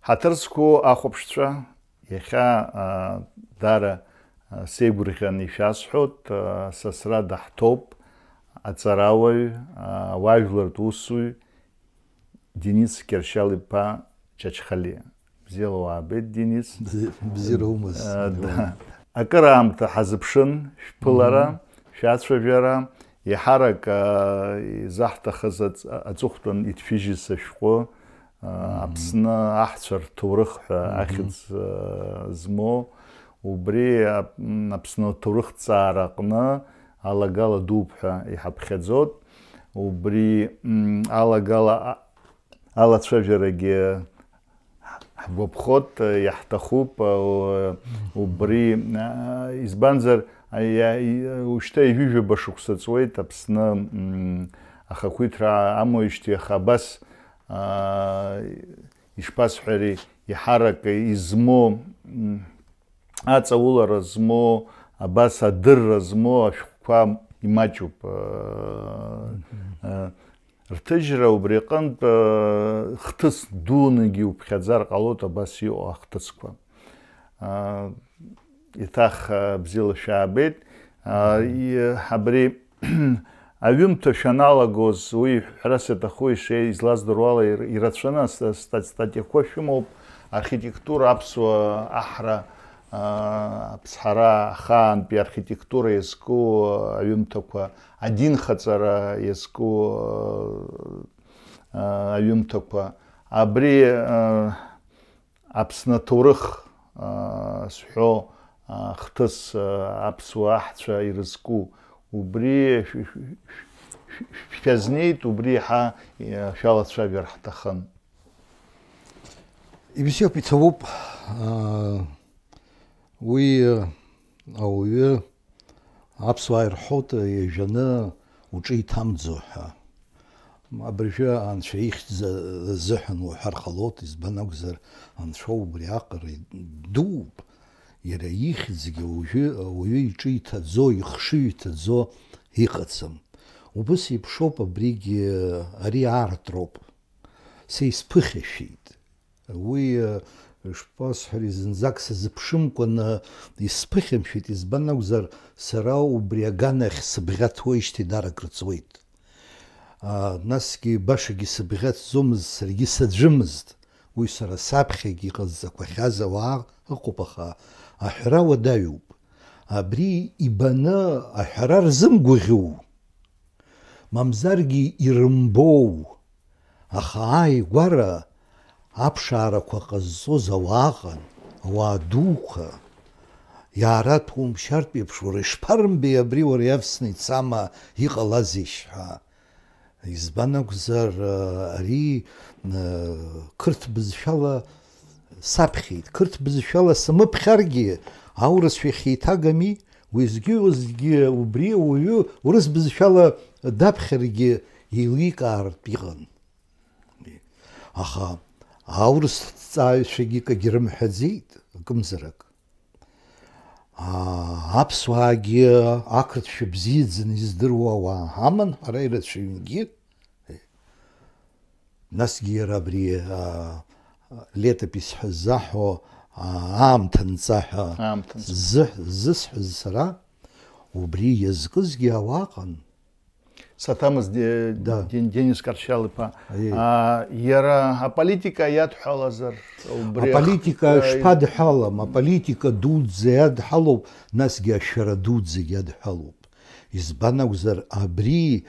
Ҳаҭырцқәоу ахәаԥшцәа иахьа дара сеигәырӷьаны ишәасҳәоит, Сасра даҳҭоуп аҵарауаҩ, ауаажәлартә усуҩ Денис Кьыршьал-иԥа Чачхалиа. Бзиала уаабеит, Денис. Бзиара умаз. Акыраамҭа ҳазыԥшын шәԥылара, шәацәажәара, иҳарак изаҳҭахыз аҵыхәтәан иҭшәыжьыз ашәҟәы, Аԥсны аҳцәа рҭоурых ҳәа ахьӡ змоу, убри Аԥсны аҭоурыхҭҵаара аҟны алагала дууп ҳәа иҳаԥхьаӡоит. Убри алагала алацәажәарагьы ҳгәаԥхоит, иаҳҭахуп. Убри избанзар ушьҭа ижәижәаба шықәса ҵуеит Аԥсны ахақәиҭра амоуижьҭеи, аха абас ишԥасҳәари, иҳарак измоу, аҵаулара змоу, абас адырра змоу ашәҟәқәа имаҷуп. Рҭыжьра убри аҟнытә хҭыс дуунагьы уԥхьаӡар ҟалоит, абас иҟоу ахҭысқәа. Иҭах бзиала шәаабеит. Абри аҩымҭа шәаналагоз, уи ҳәарас иаҭаху излаздыруа ала ирацәаны статиақәа шәымоуп. Архитектура, аԥсуа аҳра, аԥсҳара ахаантәи архитектура иазку аҩымҭақәа, адинхаҵара иазку аҩымҭақәа, абри Аԥсны аҭоурых зҳәо хҭыс аԥсуа аҳцәа ирызку, убри шәазнеит, убри иаҳа шәалацәажәар ҳҭахын. Ибзиоуп, иҭабуп. Уи ауаҩы аԥсуаа ирҳәоит иажәаны уҿы иҭамӡо ҳәа. Абыржәы Анцәа ихьӡ азыҳәан уҳәар ҟалоит, избан акәзар Анцәа убри аҟара дууп. Иара ихьӡгьы ауаҩы иҿы иҭаӡо, ихшыҩ иҭаӡо иҟаӡам. Убас еиԥшоуп абригьы, ари аартроуп. Са исԥыхьашәеит. Уи шԥасҳәари, зынӡак сазыԥшымкәаны исԥыхьамшәеит, избан акәзар сара убри аганахь сыбӷьаҭуеижьҭеи дарак рыҵуеит. Насгьы башагьы сыбӷьаҭӡомызт, саргьы саӡәымызт. Уи сара саԥхьагьы иҟазҵақәахьаз ауаа ыҟоуп, аха аҳәара уадаҩуп. Абри ибаны аҳәара рзымгәаӷьу, мамзаргьы ирымбоу, аха ааигәара аԥшаарақәа ҟазҵоз ауааҟан, ауаа дуқәа, иаараҭәом шьартә еиԥш, уара ишԥарымбеи абри уара иавсны ицама, иҟалазеишь ҳәа. Избан акәзар, ари қырҭ бызшәала саԥхьеит. Қырҭ бызшәала самыԥхьаргьы аурысшәа ихеиҭагами, уеизгьы убри ауаҩы урыс бызшәала даԥхьаргьы еиликаартә иҟан. Аха аурыс ҭҵааҩцәагьы акагьы рымҳәаӡеит, акымзарак. Аԥсуаагьы ақырҭшәа бзиаӡаны издыруа ауаа ҳаман, ҳара ирацәаҩнгьы. Насгьы иара абри летопис ҳәа ззаҳәо аамҭанҵа ҳәа зысҳәаз сара, убри иазкызгьы ауааҟан. Саҭамыз Денис Кьыршьал-иԥа, иара аполитика иадҳәалазар? Аполитика шԥадҳәалам, аполитика дуӡӡа иадҳәалоуп, насгьы ашәара дуӡӡагьы иадҳәалоуп. Избан акәзар, абри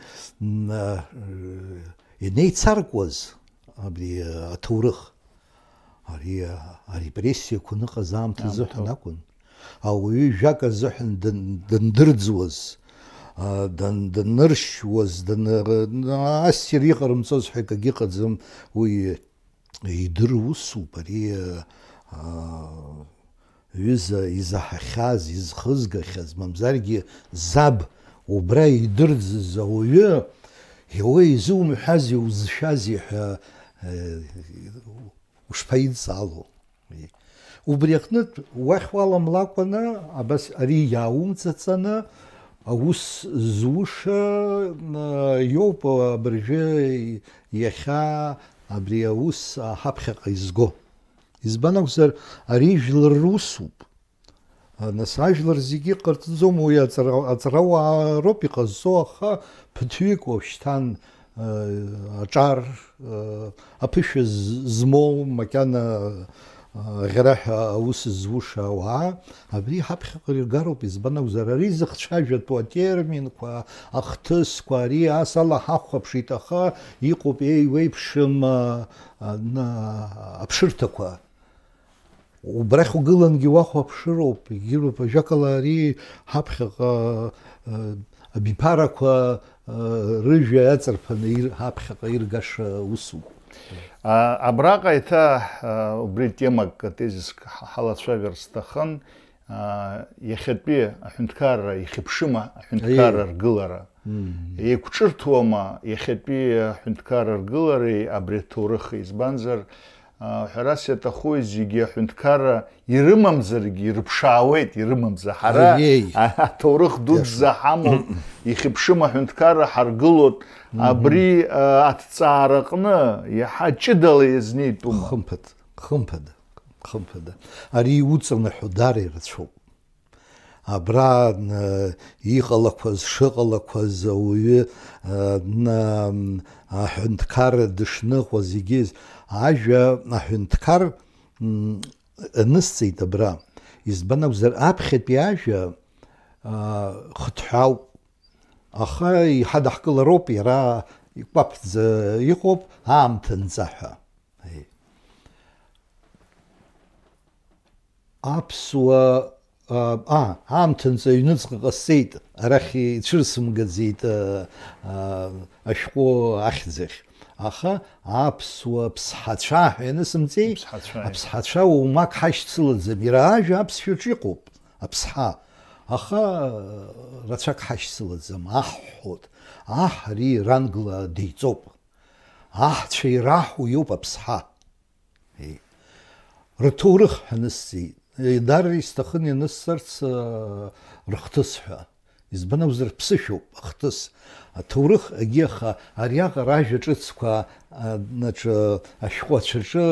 инеицаркуаз, абри аҭоурых, ари арепрессиақәа ныҟаз аамҭа азыҳәан акәын. Ауаҩы жәак азыҳәан дандырӡуаз, даныршьуаз, ассир иҟарымҵоз ҳәа акагьы ыҟаӡам, уи идыру усуп. Ари ҩыза изаҳахьаз, изхызгахьаз, мамзаргьы заб убра идырӡыз ауаҩы, иуа изумҳәази узшәази ҳәа ушԥаидҵаало. Убри аҟнытә уахь уаламлакәаны, абас ари иааумҵаҵаны, аус зуша иоуп абыржәы иахьа абри аус ҳаԥхьаҟа изго. избан акәзар ари ижәлар русуп. Нас ажәлар зегьы ҟарҵаӡом, уи аҵарауаа роуп иҟазҵо, аха ԥыҭҩык уажәшьҭан аҿар аԥышәа змоу макьана ӷьараҳәа аус ззуша ауаа абри ҳаԥхьаҟа иргароуп. избан акәзар ари зыхцәажәатәу атерминқәа, ахҭысқәа, ари ас ала ҳахәаԥшит, аха иҟоуп еиуеиԥшым аԥшырҭақәа. Убрахь угылангьы уахәаԥшыроуп, егьыроуп ажәакала ари ҳаԥхьаҟа абиԥарақәа рыжәҩа иаҵарԥаны ҳаԥхьаҟа иргаша усуп. Абраҟа еиҭа убри темак тезиск ҳалацәажәар сҭахын, иахьатәи аҳәынҭқарра ихьыԥшыма аҳәынҭқарра ргылара, еиқәҿырҭуама иахьатәи аҳәынҭқарра ргылареи абри аҭоурыхи, избанзар ҳәарас иаҭаху зегьы аҳәынҭқарра ирымамзаргьы ирыԥшаауеит, ирымамзар ҳара аҭоурых дуӡӡа ҳамоуп, ихьыԥшым аҳәынҭқарра ҳаргылоит, абри аҭҵаараҟны иаҳа ҷыдала иазнеитәума? Хымԥада. Ари иуҵанаҳәо даара ирацәоуп. Абра иҟалақәаз, шыҟалақәаз ауаҩы аҳәынҭқарра дышныҟәаз егьыз ажәа аҳәынҭқар анысҵеит абра. Избан акәзар аԥхьатәи ажәа хыҭҳәаауп, аха иҳадаҳкылароуп, иара иқәаԥӡа иҟоуп аамҭанӡа ҳәа. Аԥсуа аамҭанӡа аҩныҵҟа ҟасҵеит, арахь ицәырсымгаӡеит ашәҟәы ахьӡахь. Аха аԥсуа ԥсҳацәа ҳәа ианысымҵеи, аԥсҳацәа оумак ҳашьцылаӡам, иара ажәа аԥсшәаҿы иҟоуп, аԥсҳа. Аха рацәак ҳашьцылаӡам, аҳҳәот. Аҳ ари рангла деиҵоуп. Аҳцәа ираҳу иоуп аԥсҳа. Рҭоурых ҳанысҵеит. Даара исҭахын ианысҵарц рыхҭыс ҳәа. Избан акәзар ԥсышәоуп ахҭыс. Аҭоурых агьиаха ариаҟара ажәа ҿыцқәа ашәҟәы ацәаҿы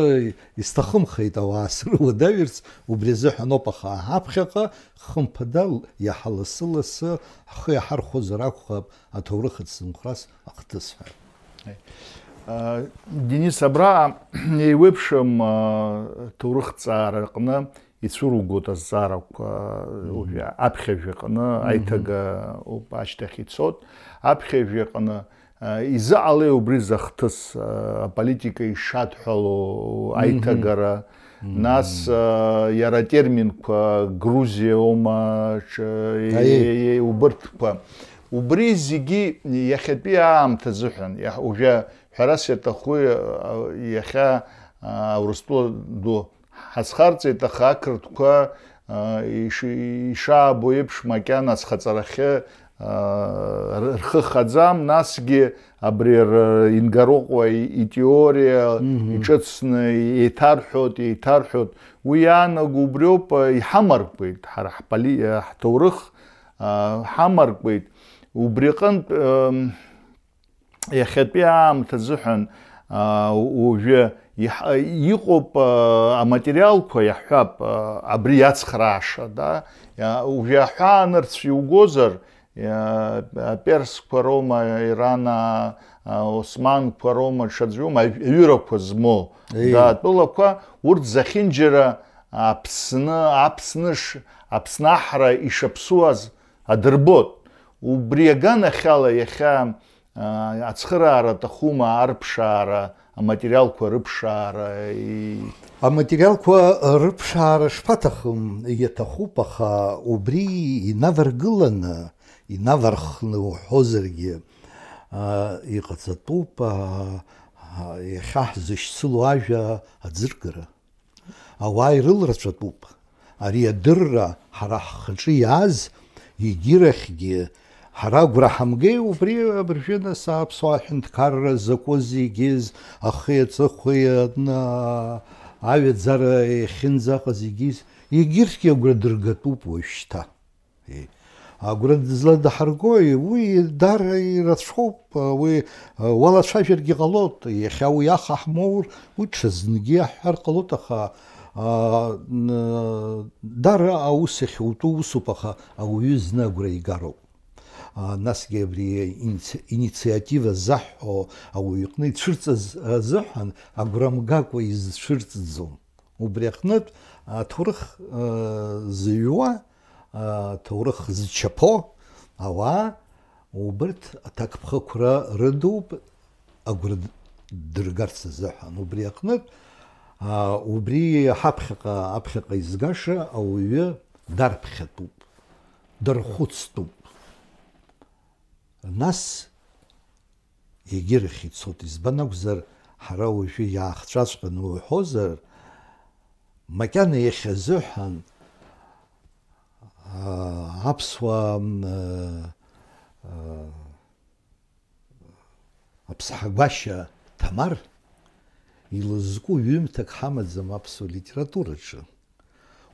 исҭахымхеит ауаа срыуадаҩырц, убри азыҳәан ауп, аха ҳаԥхьаҟа хымԥада иаҳа лассы-лассы ҳхы иаҳархәозар акәхап аҭоурых ацымхәрас ахҭыс ҳәа. Денис, абра еиуеиԥшым ҭоурыхҭҵаараҟны ицәыругоит азҵаарақәа аԥхьажәаҟны аиҭага ауп ашьҭахь ицот, аԥхьажәаҟны изыҟалеи убри захҭыс аполитика ишадҳәало аиҭагара, нас иара атерминқәа Грузиа аума, убырҭқәа, убри зегьы иахьатәи аамҭа азыҳәан, уажәы ҳәарас иаҭаху иахьа Урыстәыла ду ҳазхарҵеит, аха ақырҭқәа ишаабо еиԥш макьана ацхаҵарахьы рхы хаӡам, насгьы абри рингароҟәа итеориа иҿыцны еиҭарҳәот, уи иаанаго убриоуп, иҳамаркуеит, ҳара ҳҭоурых ҳамаркуеит. Убри аҟнытә иахьатәи аамҭа азыҳәан уажәы иҟоуп аматериалқәа иаҳҳәап абри иацхрааша, уажәы аҳәаанырцә иугозар, персқәа роума, Иран, Османқәа роума, ҽаӡәоума аҩырақәа змоу атәылақәа, урҭ захьынџьара Аԥсны аҳра ишаԥсуаз адырбот. Убри аганахьала иахьа ацхыраара аҭахума, арԥшаара, аматериалқәа рыԥшаара? Аматериалқәа рыԥшаара шԥаҭахым, иаҭахуп, аха убри инаваргыланы, инавархны уҳәозаргьы иҟаҵатәуп иахьа ҳзышьцыло ажәа аӡыргара. Ауаа ирылраҵәатәуп. Ари адырра ҳара ҳхаҿы иааз егьирахьгьы ҳара агәра ҳамгеи, убри абыржәы аԥсуа аҳәынҭқарра закәыз егьыз, ахи аҵыхәеи аҩаӡара иахьынӡаҟаз егьыз, егьырҭгьы агәра дыргатәуп уажәшьҭа. Агәра зладаҳаргои, уи даара ирацәоуп, уи уалацәажәаргьы ҟалоит, иахьа уи аха ҳмоур, уи ҽазнгьы ҳҳәар ҟалоит, аха дара аус иахьутәу усуп, аха ауаҩы зны агәра игароуп. Насгьы абри инициатива заҳҳәо ауаҩ иҟны ицәырҵыз азыҳәан агәра мгакәа изцәырҵӡом. Убри аҟнытә аҭоурых зыҩуа, аҭоурых зчаԥо ауаа убырҭ аҭакԥхықәра рыдуп агәра дыргарц азыҳәан. Убри аҟнытә убри аԥхьаҟа изгаша ауаҩы дарԥхьатәуп, дархәыцтәуп. Нас егьирахь ицоит. Избан акәзар, ҳара уажәы иаахҵәаҵәҟьаны уҳәозар, макьана иахьа азыҳәан аԥсуа аԥсҳагәашьа Ҭамар илызку ҩымҭак ҳамаӡам аԥсуа литератураҿы.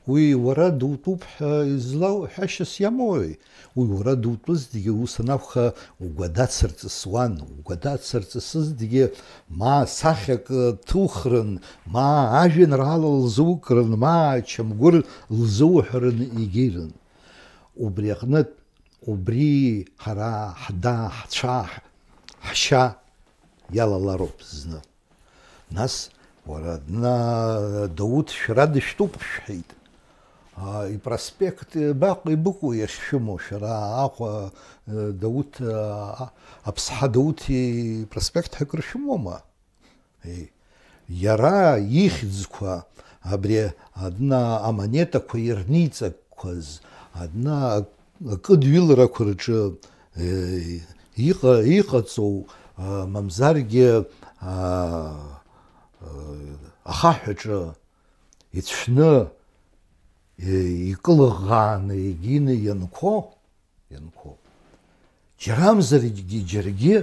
Уи уара дутәуп ҳәа ҳәашьас иамоуи? Уи уара дутәызҭгьы ус анакәха угәадацырҵысуан. Угәадацырҵысызҭгьы ма сахьак ҭухрын, ма ажәеинраала лзукрын, ма чамгәыр лзуҳәарын егьирын. Убри аҟнытә убри ҳара ҳда, ҳцәа, ҳшьа иалалароуп зны. Нас уара Дауҭ шәара дышәтәуп шәҳәеит. Ипроспект баҟа ибыкәу иахьшәымоу шәара Аҟәа Дауҭ, Аԥсҳа Дауҭ ипроспект ҳәа акры шәымоума? Иара ихьӡқәа, абри адна амонетақәа ирниҵақәаз, адна акыдҩыларақәа рҿы иҟаҵоу, мамзаргьы ахаҳәаҿы ицәшны икылыӷӷааны егьины ианқәо, џьарамзаргьы џьаргьы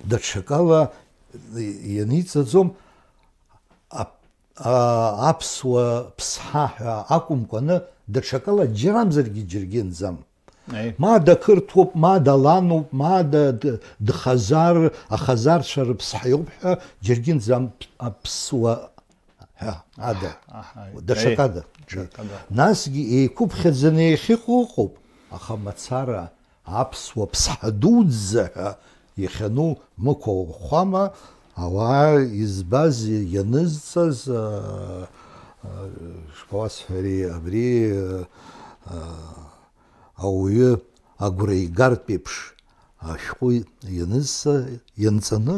даҽакала ианиҵаӡом, аԥсуа ԥсҳа ҳәа акәымкәаны даҽакала џьарамзаргьы џьаргьы нӡам. Ма дақырҭуоуп, ма далануп, ма ахазарцәа рыԥсҳа иоуп ҳәа џьаргьы нӡам аԥсуа ҳәа ада, даҽакада. Насгьы еиқәыԥхьаӡаны иахьыҟоу ыҟоуп, аха мацара аԥсуа ԥсҳа дуӡӡа ҳәа иахьану мықәа уахәама, ауаа избаз ианызҵаз шԥауасҳәари, абри ауаҩы агәра игартә еиԥш ашәҟәы ианҵаны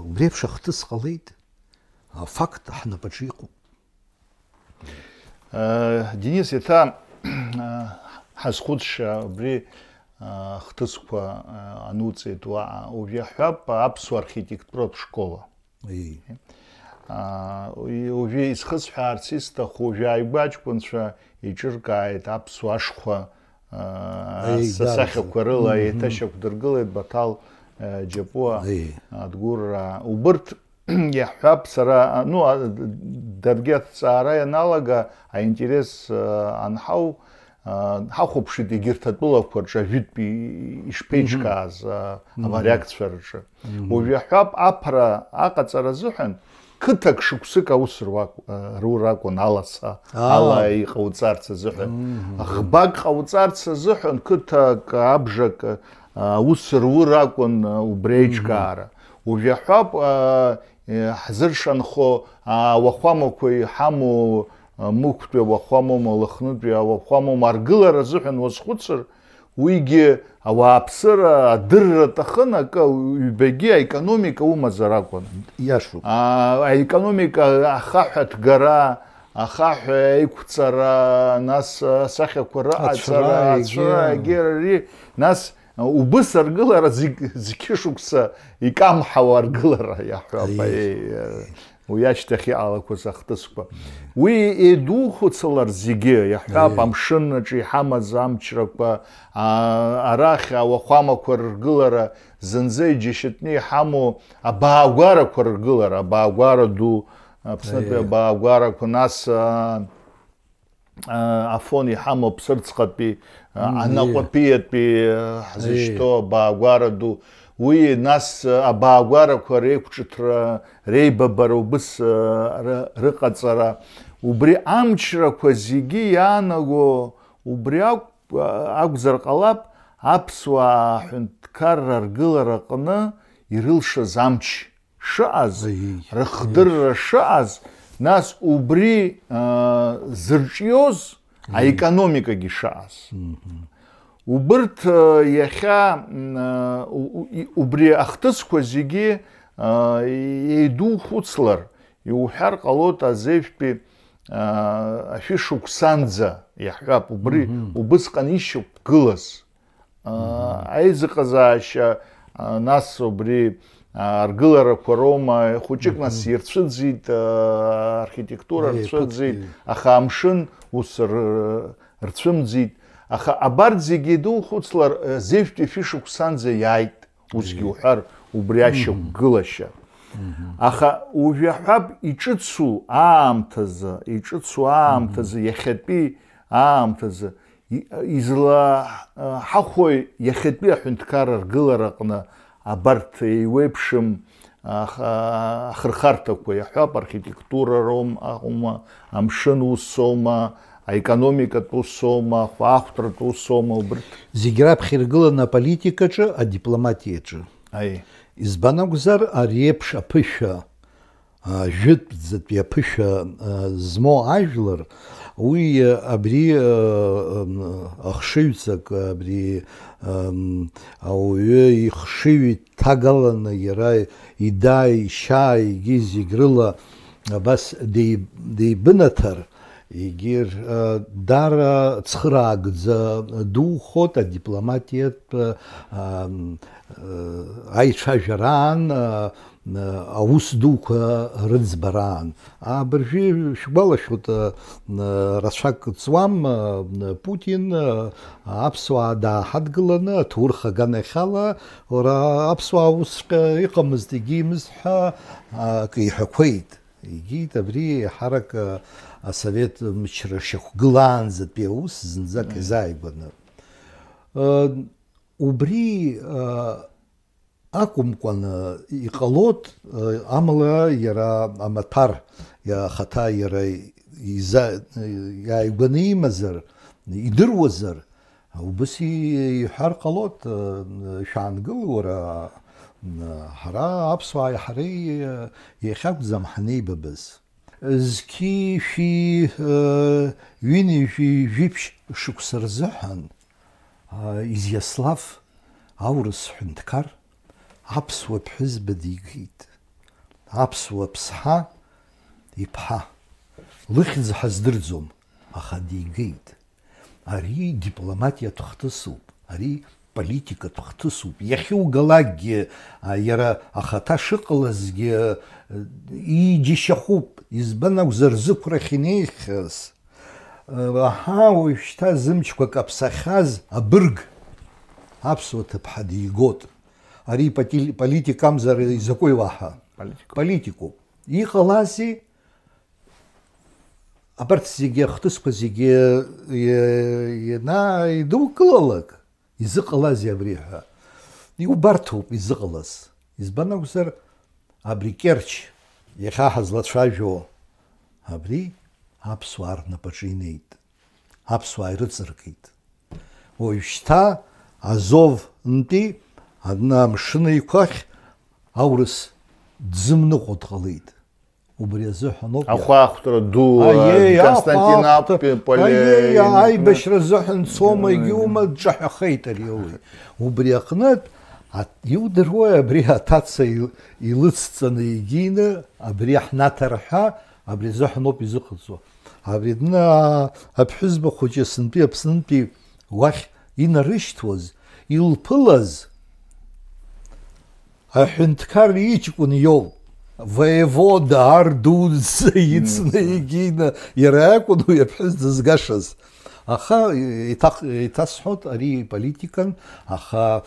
убри еиԥш ахҭыс ҟалеит. Афакт ҳнапаҿы иҟоуп. Денис, еиҭа ҳазхәыцша абри хҭысқәа ануҵеит, уажәы иаҳҳәап аԥсуа архитектуратә школа. Уажәы исхысҳәаарц исҭаху, уажәы ааигәа иҿыркааит аԥсуа ашхәа асахьақәа рыла еиҭашьақәдыргылеит Баҭал Џьапуа Адгәырраа. Убырҭ иаҳҳәап сара, даргьы аҭҵаара ианалага, аинтерес анҳау, ҳахәаԥшит егьырҭ атәылақәа рҿы ажәытәтәи ишԥеиҿкааз авариактцәа рҿы. Уажәы иаҳҳәап аԥра аҟаҵара азыҳәан қыҭак шықәсык аус рур акәын, аласа, ала иҟауҵарц азыҳәан. Ӷбак ҟауҵарц азыҳәан қыҭак, абжак аус рур акәын убри аиҿкаара. Уажәы иаҳҳәап ҳзыршанхо ауахәамақәа иҳамоу мықәтәи ауахәамоума, лыхнытәи ауахәамоума аргылара азыҳәан уазхәыцыр, уигьы ауааԥсыра адырра аҭахын, акы ҩбагьы аекономика умазар акәын. Иашоуп. Аекономика ахаҳә аҭгара, ахаҳә аиқәҵара, нас асахьақәа рыҟаҵара, ацәара, агьарари, нас убыс аргылара зқьы шықәса икамҳауа аргылара иаҳҳәап. Уи ашьҭахь иҟалақәаз ахҭысқәа. Уи еидухәыцлар зегьы, иаҳҳәап амшынаҿ иҳамаз амчрақәа, арахь ауахәамақәа рыргылара, зынӡа иџьашьатәны иҳамоу абаагәарақәа рыргылара, абаагәара ду, Аԥснытәи абаагәарақәа, нас афон иҳамоу Ԥсырӡҟатәи, Анаҟәаԥиатәи ҳзышьҭоу абаагәара ду. Уи нас абаагәарақәа реиқәҿыҭра, реибабара, убыс рыҟаҵара, убри амчрақәа зегьы иаанаго убри акәзар ҟалап аԥсуаа ҳәынҭқарра ргылараҟны ирылшаз амч шыҟаз, рыхдырра шыҟаз, нас убри зырҿиоз аекономикагьы шыҟаз. Убырҭ иахьа убри ахҭысқәа зегьы еидухәыцлар, иуҳәар ҟалоит азеиԥштәи ашәышықәсанӡа иаҳҳәап, убри убысҟан ишьақәгылаз аизыҟазаашьа, нас убри аргыларақәа роума хәыҷык нас ирцәыӡит, архитектура рцәыӡит, аха амшын ус рцәымӡит. Аха абарҭ зегьы еидухәыцлар азеиԥштәи ашәышықәсанӡа иааит, усгьы уҳәар убри ашьақәгылашьа. Аха ужәаҳәап иҿыцу аамҭазы, иахьатәи аамҭазы излаҳахәои иахьатәи аҳәынҭқарра ргылараҟны абарҭ еиуеиԥшым ахырхарҭақәа, иаҳҳәап архитектура роума, амшын усоума, аекономикатә усоума, ахәаахәҭратә усоума, убырҭ зегьы раԥхьа иргыланы аполитикаҿы, адипломатиаҿы. Избан акәзар, ари еиԥш аԥышәа, жәытәӡатәи аԥышәа змоу ажәлар, уи абри ахшыҩҵак, абри ауаҩы ихшыҩ иҭагаланы иара ида, ишьа, егьи зегь рыла абас деибынаҭар, егьир дара цхыраагӡа духоит адипломатиатә аицәажәараан, аус дуқәа рыӡбараан. Абыржәы шәгәалашәоит, рацәак ҵуам, Путин аԥсуаа дааҳадгыланы аҭоурых аганахьала аԥсуаа усҵәҟьа иҟамызт, егьимызт ҳәа акы иҳәақәеит. Егьит абри ҳарак асовет мчра шьақәгылаанӡатәи аус зынӡак изааигәаны. Убри акәымкәаны иҟалоит, амала иара амаҭәар ахаҭа иара иааигәаны имазар, идыруазар, убас иҳәар ҟалоит, шәаангыл уара, ҳара аԥсуааи ҳареи иахьакәӡам ҳанеибабыз. Зқьи шәи ҩынҩажәи жәиԥшь шықәса рзыҳәан Изиаслав аурыс ҳәынҭқар аԥсуа ԥҳәызба дигеит. Аԥсуа ԥсҳа иԥҳа. Лыхьӡ ҳаздырӡом, аха дигеит. Ари дипломатиатә хҭысуп, ари политикатә хҭысуп. Иахьугалакгьы иара ахаҭа шыҟалазгьы иџьашьахәуп. Избан акәзар зықәрахь инеихьаз, уажәшьҭа зымчқәа каԥсахьаз абырг аԥсуа ҭыԥҳа дигот. Ари политикамзар изакәи уаҳа? Политикуп. Иҟалазеи? Абарҭ зегьы ахҭысқәа зегьы идукылалак, изыҟалазеи абри ҳәа? Иубарҭоуп изыҟалаз. Избан акәзар, абри Керчь иахьа ҳазлацәажәо, абри аԥсуаа рнапаҿы инеит. Аԥсуаа ирыҵыркит. Уажәшьҭа Азовнтәи амшын еиқәахь аурыс дзымныҟәо дҟалеит. Убри азыҳәан ауп ахәаахәҭра ду Константинополь аибашьра азыҳәан цома, егьиума, дҿаҳәахеит ари ауаҩ. Убри аҟнытә иудыруеи абри аҭаца илыцҵаны егьины, абри ҳнаҭар ҳәа, абри азыҳәан ауп изыҟаҵо. Абри дна аԥҳәызба хәыҷы сынтәи Аԥснынтәи уахь инарышьҭуаз, илԥылаз аҳәынҭқар иҷкәын иоуп. Воевода ардуӡӡа ицны егьины иара акәын уи аԥҳәыс дызгашаз. Аха иҭасҳәоит ари политикан, аха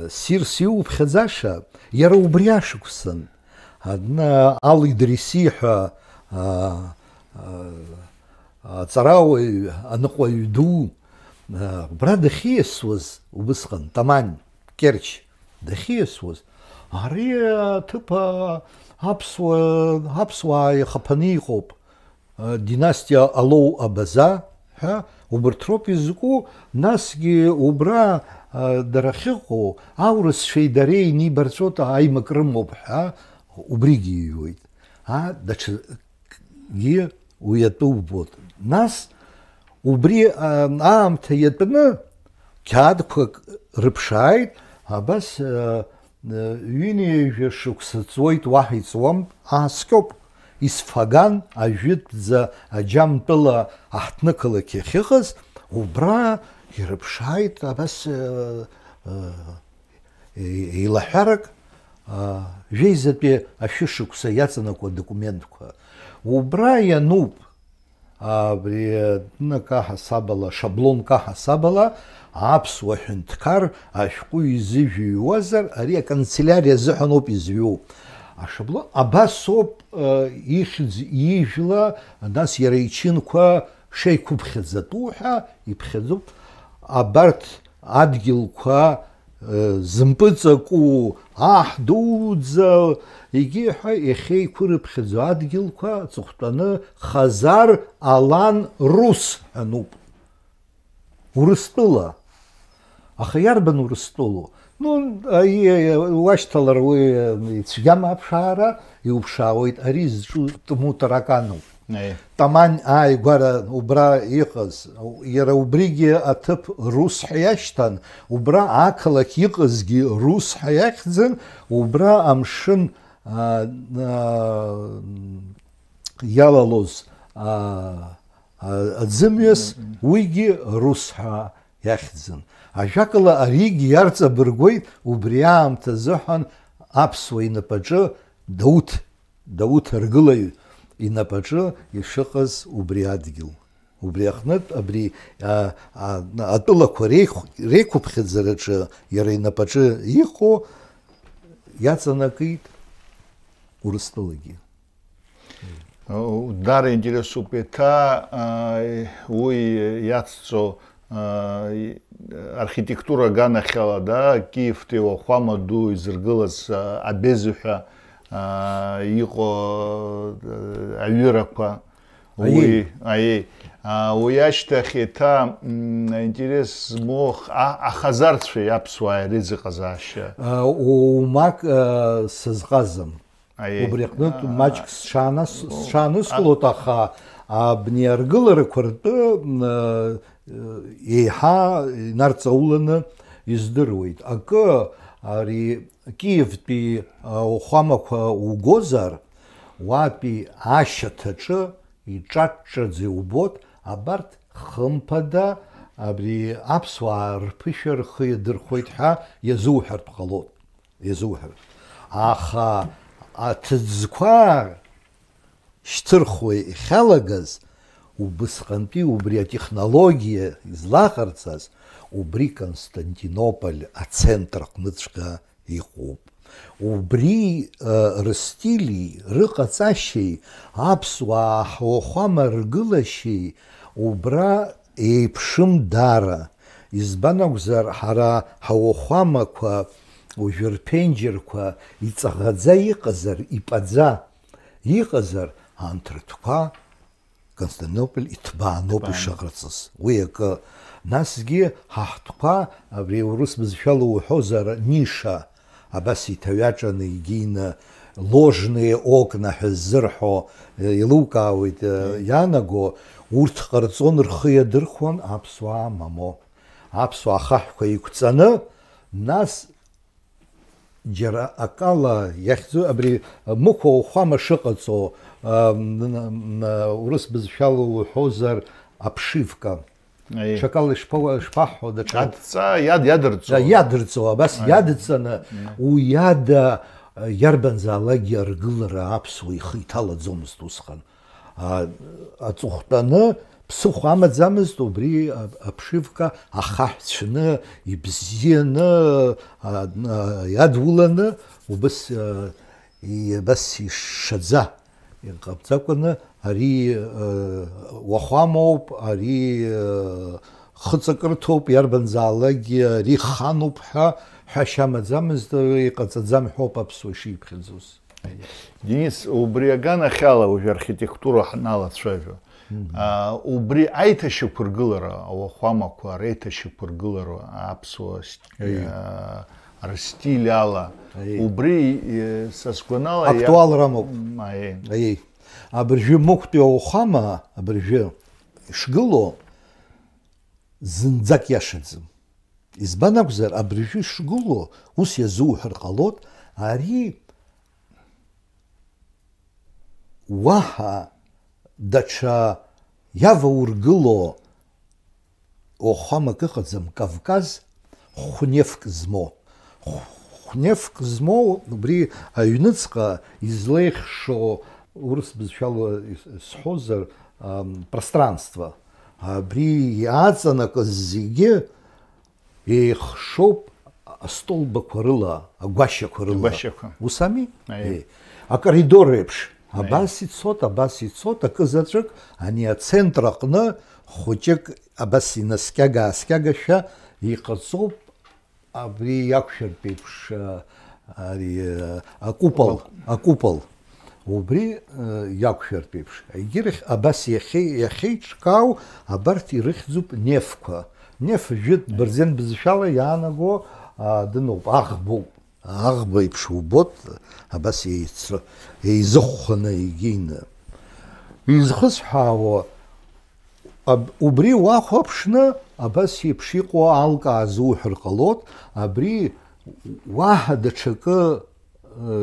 ссирс иуԥхьаӡаша иара убри ашықәсан. Адна Ал Идриси ҳәа аҵарауаҩ, аныҟәаҩ ду убра дахьиасуаз убысҟан, Тамань, Керчь дахьиасуаз, ари аҭыԥ аԥсуаа ихаԥаны иҟоуп. династиа Алоу Абаза ҳа убарҭ роуп изку, насгьы убра дара ахьыҟоу аурысшәеи дареи нибарҵәота аимак рымоуп ҳәа убригьы иҩуеит. Даҽагьы уи атәы убоит. Нас убри аамҭа иатәны қьаадқәак рыԥшааит, абас ҩынҩажәа шықәса ҵуеит, уаҳа иҵуам, ааскьоуп. Исфаган ажәытәӡа аџьамтәыла аҳҭнықалақь иахьыҟаз, убра ирыԥшааит абас еилаҳәарак жәеизатәи ашәышықәса иаҵанакуа документқәа. Убра иануп абри каҳасабала, шаблонка ҳасабала аԥсуа ҳәынҭқар ашәҟәы изыжәҩуазар, ари аканцелиариа азыҳәан ауп изҩу. Ашаблон абасоуп ихьӡ ижәла, нас иара ичынқәа шеиқәыԥхьаӡатәу ҳәа иԥхьаӡоуп. Абарҭ адгьылқәа зымпыҵаку аҳ дуӡӡа егьиҳәа иахьеиқәырыԥхьаӡо адгьылқәа аҵыхәтәаны Хазар Алан Рус ҳәануп. Урыстәыла. Аха иарбан Урыстәылоу? Уашьҭалар уи ицәгьам аԥшаара, иуԥшаауеит, ари зҿу Тыму Таракануп. Тамань ааигәара убра иҟаз, иара убригьы аҭыԥ Рус ҳәа иашьҭан, убра ақалақь иҟазгьы Рус ҳәа иахьӡын, убра амшын иалалоз аӡымҩас уигьы Рус ҳәа иахьӡын. Ажәакала аригьы иарҵабыргуеит убри аамҭа азыҳәан аԥсуа инапаҿы Дауҭ аргылаҩ инапаҿы ишыҟаз убри адгьыл. Убри аҟнытә абри атәылақәа реиқәыԥхьаӡараҿы иара инапаҿы иҟоу иаҵанакит Урыстәылагьы. Дара интересуп еҭа уи иацҵо архитектура ганахьала, да, Киевтәи уахәама ду изыргылаз абезиҳәа иҟоу аҩырақәа, уи ашьҭахь еҭа интерес змоу ахазарцәеи аԥсуааи реизыҟазаашьа. Умак сызҟазам. Убри аҟнытә маҷк сҽааныскылоит, аха абни аргыларақәа ртәы еиҳа инарҵауланы издыруеит. Акы ари Киевтәи ауахәамақәа угозар, уатәи ашьаҭаҿы иҿаҿҿаӡа иубот, абарҭ хымԥада абри аԥсуаа рԥышәа рхы иадырхәеит ҳәа иазуҳәартә ҟалоит. Аха аҭыӡқәа шьҭырхуа ихьалагаз, убысҟантәи убри атехнологиа излаҟарҵаз, убри Константинополь ацентр аҟныҵәҟьа иҟоуп. Убри рыстили, рыҟаҵашьеи, аԥсуаа ҳуахәама ргылашьеи убра еиԥшым дара. Избан акәзар, ҳара ҳауахәамақәа, уажәы рԥенџьырқәа иҵаӷаӡа иҟазар, ипаӡа иҟазар, анҭ рҭқәа Константинополь иҭбааноуп ишаҟарҵаз. Уи акы. Насгьы ҳаҳҭқәа абри урыс бызшәала уҳәозар ниша, абас иҭаҩаҿаны егьины ложные окна ҳәа ззырҳәо еилукаауеит иаанаго, урҭ ҟарҵон, рхы иадырхәон аԥсуаа мамо. Аԥсуаа ахаҳәқәа иқәҵаны, нас џьара акала иахьӡу абри мықәа уахәама шыҟаҵо, урыс бызшәала уҳәозар аԥшивка. Ҽакала ишԥаҳҳәо, иадырҵо, абас иадҵаны, уи иада иарбанзаалакгьы аргылара аԥсуа ихы иҭалаӡомызт усҟан. Аҵыхәтәаны ԥсыхәа амаӡамызт, убри аԥшивка ахаҳә ибзианы, иадуланы, убас ишшаӡа иҟабҵакәаны, ари уахәамоуп, ари хыҵакырҭоуп, иарбанзаалакгьы ари хануп ҳәа ҳәашьа амаӡамызт, иҟаҵаӡам ҳәоуп аԥсуа ишиԥхьаӡоз. Денис, убри аганахьала уажәы архитектура ҳналацәажәо. Убри аиҭашьақәыргылара, ауахәамақәа реиҭашьақәыргылара аԥсуа рстиль ала, убри са сгәанала актуалра моуп. Абыржәы мықәтәи ауахәама, абыржәы ишгыло зынӡак иашаӡам. Избан акәзар, абыржәы ишгыло ус иазуҳәар ҟалоит, ари уаҳа даҽа иаваургыло ауахәамак ыҟаӡам. Кавказ хәнефк змоу. Хәнефк змоу убри аҩныҵҟа излеихшо урыс бызшәала сҳәозар пространство. Абри иааҵанакыз зегьы еихшоуп астолбақәа рыла, агәашьақәа рыла. Ус ами? Акоридор еиԥш. Абас ицоит, акызаҵәык, ани ацентр аҟны хәыҷык абас инаскьага-ааскьагашәа иҟаҵоуп абри иақәшәартә еиԥш акупол. Убри иақәшәартә еиԥш. Егьирахь абас иахьеиҿкаау абарҭ ирыхьӡуп нефқәа. Неф жәытә бырзен бызшәала иаанаго дыноуп, аӷбоуп. Аӷба еиԥш убот, абас еизыхәханы егьины. Изхысҳәаауа, убри уахәаԥшны абас еиԥш иҟоу алкаа зуҳәар ҟалоит, абри уаҳа даҽакы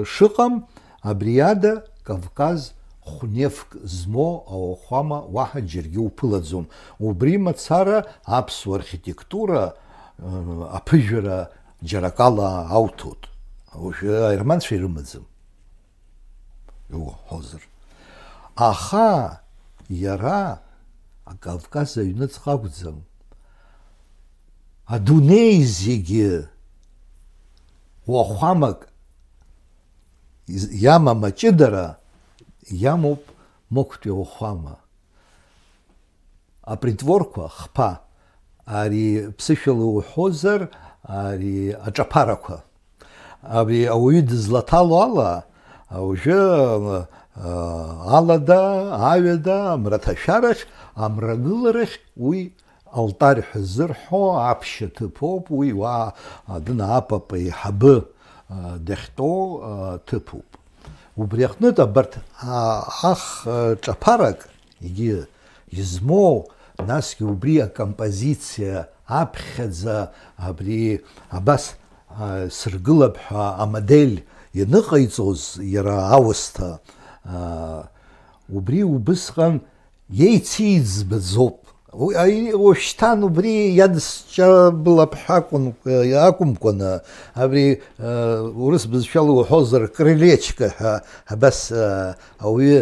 шыҟам, абри ада Кавказ хәнефк змоу ауахәама уаҳа џьаргьы уԥылаӡом. Убри мацара аԥсуа архитектура аԥыжәара џьаракала ауҭоит. Уажәы аерманцәа ирымаӡам. Иуҳәозар. Аха иара акавказ аҩныҵҟа акәӡам. Адунеи зегьы уахәамак иамам аҷыдара иамоуп мықәтәи ауахәама. Апритворқәа хԥа, ари ԥсышәала уҳәозар, ари аҿаԥарақәа. Абри ауаҩы дызлаҭало ала, уажәы алада, аҩада, амраҭашәарахь, амрагыларахь уи алтарь ҳәа зырҳәо аԥшьа ҭыԥоуп, уи уа адына апапа еиҳабы дахьтәоу ҭыԥуп. Убри аҟнытә абарҭ ҿаԥарак егьи измоу, насгьы убри акомпозициа аԥхьаӡа абри абас сыргылап ҳәа амодель ианыҟаиҵоз иара аусҭа, убри убысҟан иеициӡбаӡоуп. Уажәшьҭан убри иадысҷабылап ҳәа акәымкәаны, абри урыс бызшәала уҳәозар крылечка ҳәа абас ауаҩы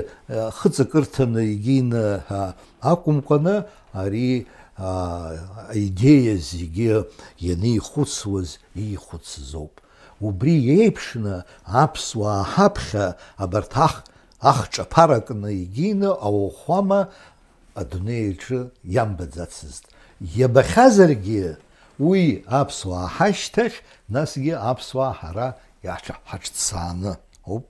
хыҵак ырҭаны егьины ҳәа акәымкәаны, ари аидеиа зегьы ианихәыцуаз иихәыцзоуп. Убри еиԥшны аԥсуаа ҳаԥхьа абарҭ ахҿаԥаракны егьины ауахәама адунеи аҿы иамбаӡацызт. Иабахьазаргьы уи аԥсуаа ҳашьҭахь, насгьы аԥсуаа ҳара ҳаҿцааны ауп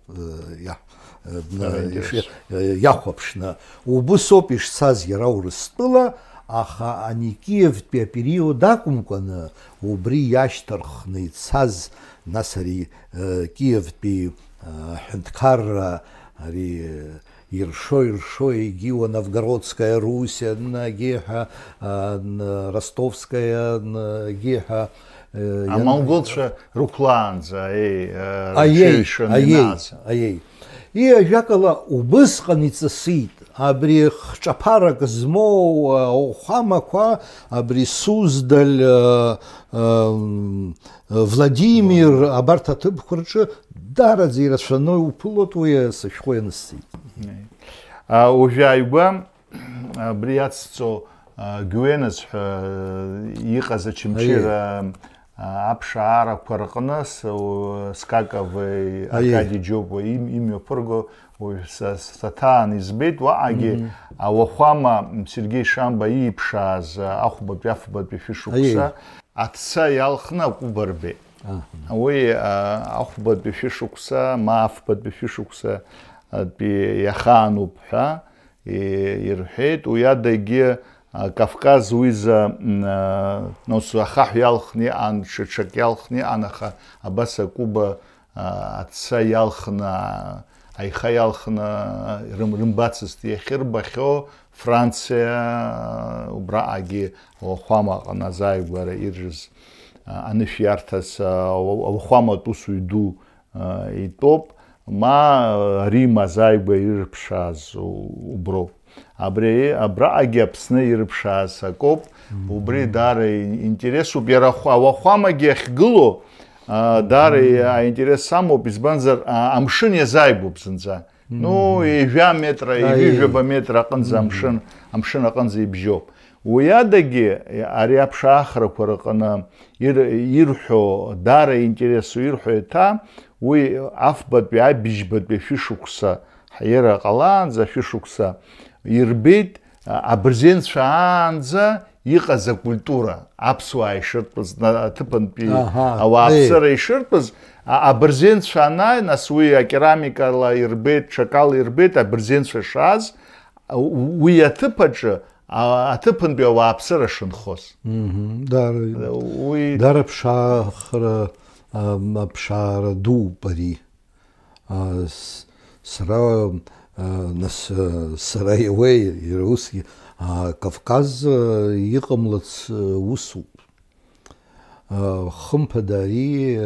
иахәаԥшны. Убысоуп ишцаз иара Урыстәыла, аха ани Киевтәи апериод акәымкәаны, убри иашьҭарххны ицаз, нас ари Киевтәи ҳәынҭқарра ари иршо егьиуа Новгородская Русь, егьиҳәа Ростовская, егьиҳәа амонголцәа рықәлаанӡа аиеи. Ажәакала убысҟан иҵысит. Абри хҿаԥарак змоу ауахәамақәа, абри Суздаль, Владимир, абарҭ аҭыԥқәа рҿы дараӡа ирацәаны уԥылоит, уи сышәҟәы ианысҵеит. Уажәы ааигәа абри ацҵо Гуеныз ҳәа иҟаз Очамчыра аԥшаарақәа рҟны Скакови, Аркадий Џьопуа имҩаԥырго саҭаан избеит, уаҟагьы ауахәама Сергеи Шамба ииԥшааз ахәбатәи афбатәи шәышықәса аҭца иалхны акәыба рбеит. уи ахәба бифишукса, ма афба бифишукса иахаануп ҳәа ирҳәеит, уи адагьы Кавказ уиза ахаҳә иалхны иҟан, ҽак иалхны иҟан, аха абас акәыба аца иалхны, аиха иалхны рымбацызт. Иахьырбахьоу Франциа убраҟагьы ауахәама аҟны азааигәара иржыз анышәиарҭас ауахәаматә усуҩ ду итәоуп, ма Рим азааигәа ирԥшааз уброуп. Абраҟагьы Аԥсны ирԥшааз акоуп, убри даара интересуп, иара ауахәамагьы ахьгылоу даара аинтерес амоуп, избанзар амшын иазааигәоуп зынӡа. Ижәа метра, ижәижәаба метра аҟынӡа амшын аҟынӡа ибжьоуп. Уи адагьы ари аԥшаахрақәа рҟны ирҳәо даара интересу ирҳәо еиҭа уи афбатәи абыжьбатәи ашәышықәса ҳаира ҟалаанӡа ашәышықәса ирбеит абырзенцәа аанӡа иҟаз акультура, аԥсуаа ишыртәыз, аҭыԥантәи ауааԥсыра ишыртәыз, абырзенцәа анааи, нас уи акерамикала ирбеит, ҽакала ирбеит абырзенцәа шааз, уи аҭыԥаҿы аҭыԥантәи ауааԥсыра шынхоз. Даара ԥшаара дууп ари. Сара иауеи, иара усгьы Кавказ иҟамлац усуп. Хымԥада ари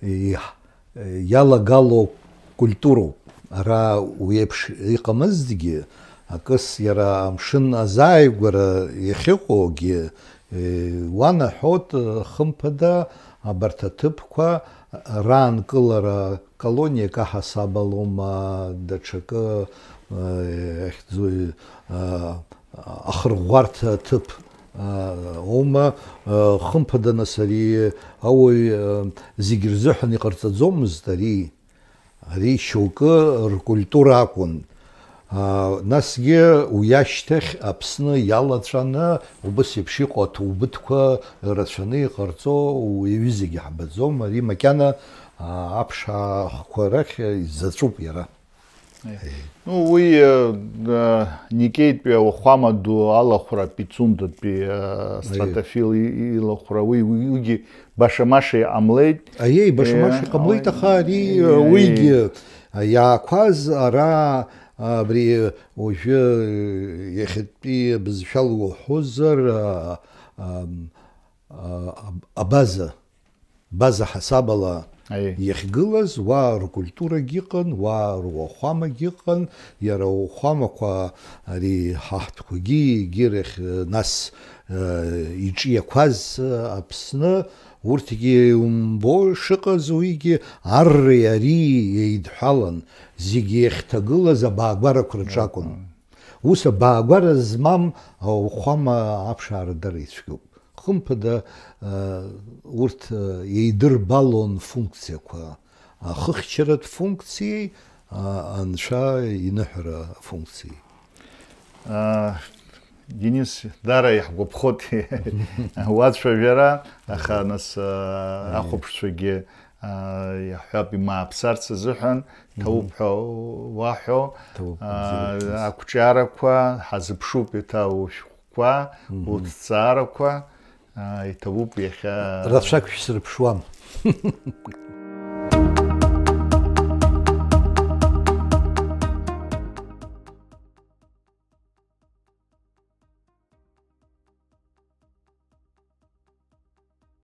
иалагало культуроуп. Ара уи еиԥш иҟамызҭгьы, акыс иара амшын азааигәара иахьыҟоугьы уанаҳәоит, хымԥада абарҭ аҭыԥқәа раанкылара колониак аҳасабалома, даҽакы ахырӷәӷәарҭа аҭыԥ оума, хымԥада нас ари ауаҩ зегьы рзыҳәан иҟарҵаӡомызт ари шьоукы ркультура акәын. Насгьы уи ашьҭахь Аԥсны иалаҵәаны убас еиԥш иҟоу аҭоубыҭқәа рацәаны иҟарҵо уаҩы зегьы ҳбаӡом, ари макьана аԥшаахқәа рахь изаҵәуп иара. Уи Никеитәи ауахәама ду алахәра, Пицундатәи Стратофил илахәра, уигьы баша-маша иҟамлеит. Аиеи, баша-маша иҟамлеит, аха ари уигьы иаақәаз ара абри уажәы иахьатәи бызшәала уаҳәозар база ҳасабала иахьгылаз уа ркультурагьы ыҟан, уа руахәамагьы ыҟан, иара ауахәамақәа ари ҳаҳҭқәагьы егьирахь нас иҿиақәаз Аԥсны, урҭгьы умбо шыҟаз уигьы арреи ари еидҳәалан, зегьы иахьҭагылаз абаагәарақәа рҿы акәын. Ус абаагәара змам ауахәама аԥшаара дара ицәгьоуп. Хымԥада урҭ еидырбалон функциақәа, ахыхьчаратә функциеи, анцәа иныҳәара функциеи. Денис, даара иаҳгәаԥхоит уацәажәара, аха нас ахәаԥшцәагьы иаҳҳәап имааԥсарц азыҳәан, ҭауп ҳәа уаҳәо, ақәҿиарақәа ҳазыԥшуп еиҭа ушәҟәқәа, уҭҵаарақәа, иҭабуп иахьа. Рацәак шәсырԥшуам.